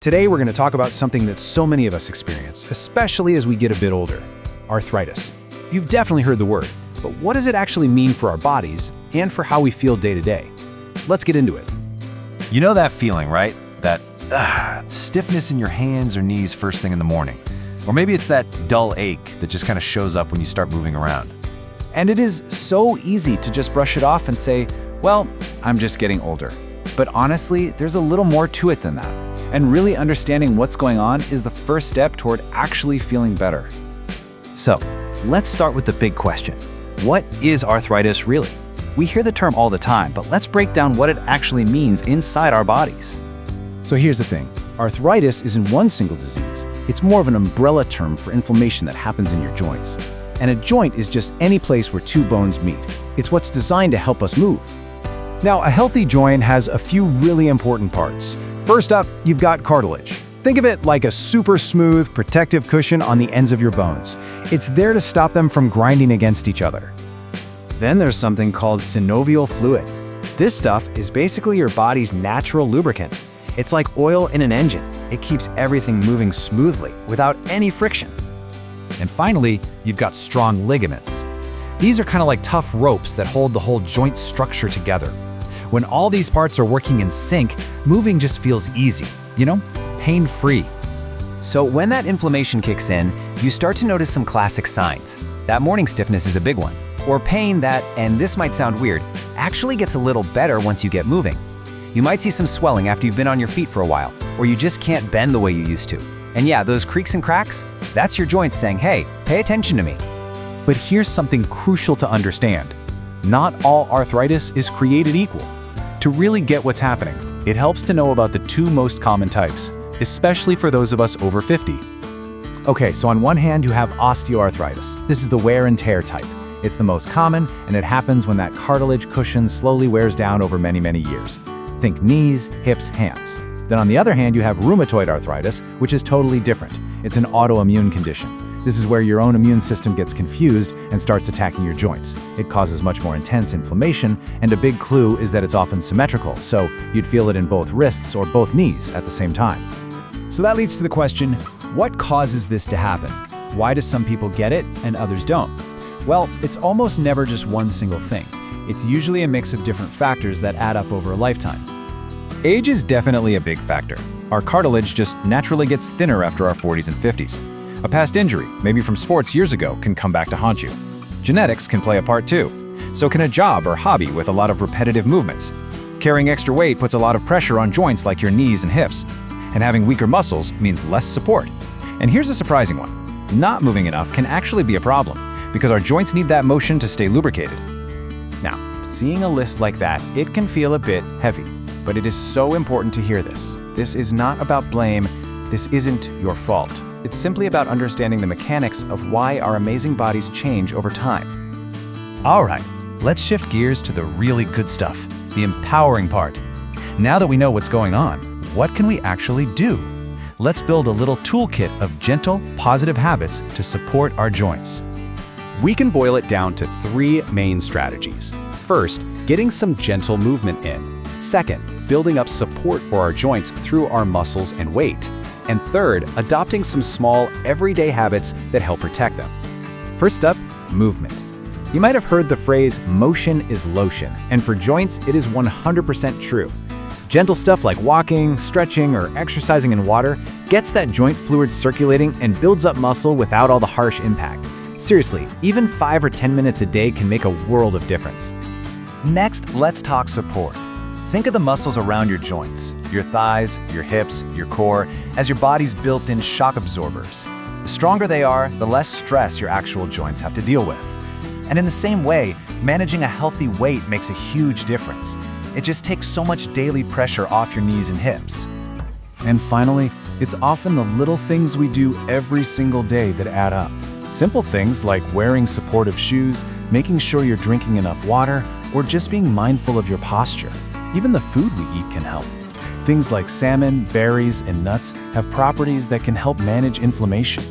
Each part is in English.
Today we're going to talk about something that so many of us experience, especially as we get a bit older: arthritis. You've definitely heard the word, but what does it actually mean for our bodies and for how we feel day to day? Let's get into it. You know that feeling, right? That stiffness in your hands or knees first thing in the morning. Or maybe it's that dull ache that just kind of shows up when you start moving around. And it is so easy to just brush it off and say, well, I'm just getting older. But honestly, there's a little more to it than that. And really understanding what's going on is the first step toward actually feeling better. So, let's start with the big question. What is arthritis really? We hear the term all the time, but let's break down what it actually means inside our bodies. So here's the thing. Arthritis isn't one single disease. It's more of an umbrella term for inflammation that happens in your joints. And a joint is just any place where two bones meet. It's what's designed to help us move. Now, a healthy joint has a few really important parts. First up, you've got cartilage. Think of it like a super smooth, protective cushion on the ends of your bones. It's there to stop them from grinding against each other. Then there's something called synovial fluid. This stuff is basically your body's natural lubricant. It's like oil in an engine. It keeps everything moving smoothly without any friction. And finally, you've got strong ligaments. These are kind of like tough ropes that hold the whole joint structure together. When all these parts are working in sync, moving just feels easy, pain-free. So when that inflammation kicks in, you start to notice some classic signs. That morning stiffness is a big one. Or pain that, and this might sound weird, actually gets a little better once you get moving. You might see some swelling after you've been on your feet for a while, or you just can't bend the way you used to. And yeah, those creaks and cracks, that's your joints saying, hey, pay attention to me. But here's something crucial to understand. Not all arthritis is created equal. To really get what's happening, it helps to know about the two most common types, especially for those of us over 50. Okay, so on one hand you have osteoarthritis. This is the wear and tear type. It's the most common, and it happens when that cartilage cushion slowly wears down over many, many years. Think knees, hips, hands. Then on the other hand, you have rheumatoid arthritis, which is totally different. It's an autoimmune condition. This is where your own immune system gets confused and starts attacking your joints. It causes much more intense inflammation, and a big clue is that it's often symmetrical, so you'd feel it in both wrists or both knees at the same time. So that leads to the question, what causes this to happen? Why do some people get it and others don't? Well, it's almost never just one single thing. It's usually a mix of different factors that add up over a lifetime. Age is definitely a big factor. Our cartilage just naturally gets thinner after our 40s and 50s. A past injury, maybe from sports years ago, can come back to haunt you. Genetics can play a part too. So can a job or hobby with a lot of repetitive movements. Carrying extra weight puts a lot of pressure on joints like your knees and hips. And having weaker muscles means less support. And here's a surprising one. Not moving enough can actually be a problem, because our joints need that motion to stay lubricated. Now, seeing a list like that, it can feel a bit heavy, but it is so important to hear this. This is not about blame. This isn't your fault. It's simply about understanding the mechanics of why our amazing bodies change over time. All right, let's shift gears to the really good stuff, the empowering part. Now that we know what's going on, what can we actually do? Let's build a little toolkit of gentle, positive habits to support our joints. We can boil it down to three main strategies. First, getting some gentle movement in. Second, building up support for our joints through our muscles and weight. And third, adopting some small, everyday habits that help protect them. First up, movement. You might have heard the phrase, motion is lotion, and for joints, it is 100% true. Gentle stuff like walking, stretching, or exercising in water gets that joint fluid circulating and builds up muscle without all the harsh impact. Seriously, even 5 or 10 minutes a day can make a world of difference. Next, let's talk support. Think of the muscles around your joints, your thighs, your hips, your core, as your body's built-in shock absorbers. The stronger they are, the less stress your actual joints have to deal with. And in the same way, managing a healthy weight makes a huge difference. It just takes so much daily pressure off your knees and hips. And finally, it's often the little things we do every single day that add up. Simple things like wearing supportive shoes, making sure you're drinking enough water, or just being mindful of your posture. Even the food we eat can help. Things like salmon, berries, and nuts have properties that can help manage inflammation.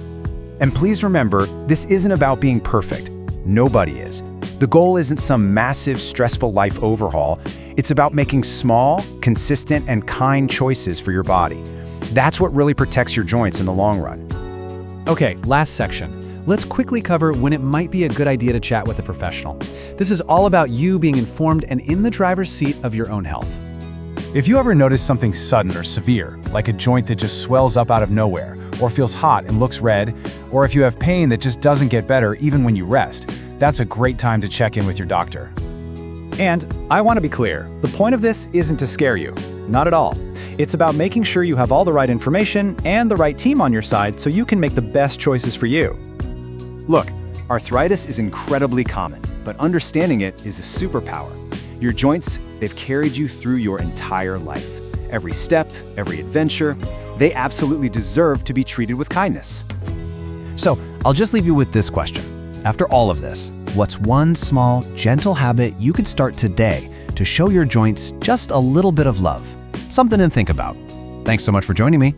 And please remember, this isn't about being perfect. Nobody is. The goal isn't some massive, stressful life overhaul. It's about making small, consistent, and kind choices for your body. That's what really protects your joints in the long run. Okay, last section. Let's quickly cover when it might be a good idea to chat with a professional. This is all about you being informed and in the driver's seat of your own health. If you ever notice something sudden or severe, like a joint that just swells up out of nowhere, or feels hot and looks red, or if you have pain that just doesn't get better even when you rest, that's a great time to check in with your doctor. And I want to be clear, the point of this isn't to scare you. Not at all. It's about making sure you have all the right information and the right team on your side so you can make the best choices for you. Look, arthritis is incredibly common, but understanding it is a superpower. Your joints, they've carried you through your entire life. Every step, every adventure, they absolutely deserve to be treated with kindness. So, I'll just leave you with this question. After all of this, what's one small, gentle habit you could start today to show your joints just a little bit of love? Something to think about. Thanks so much for joining me.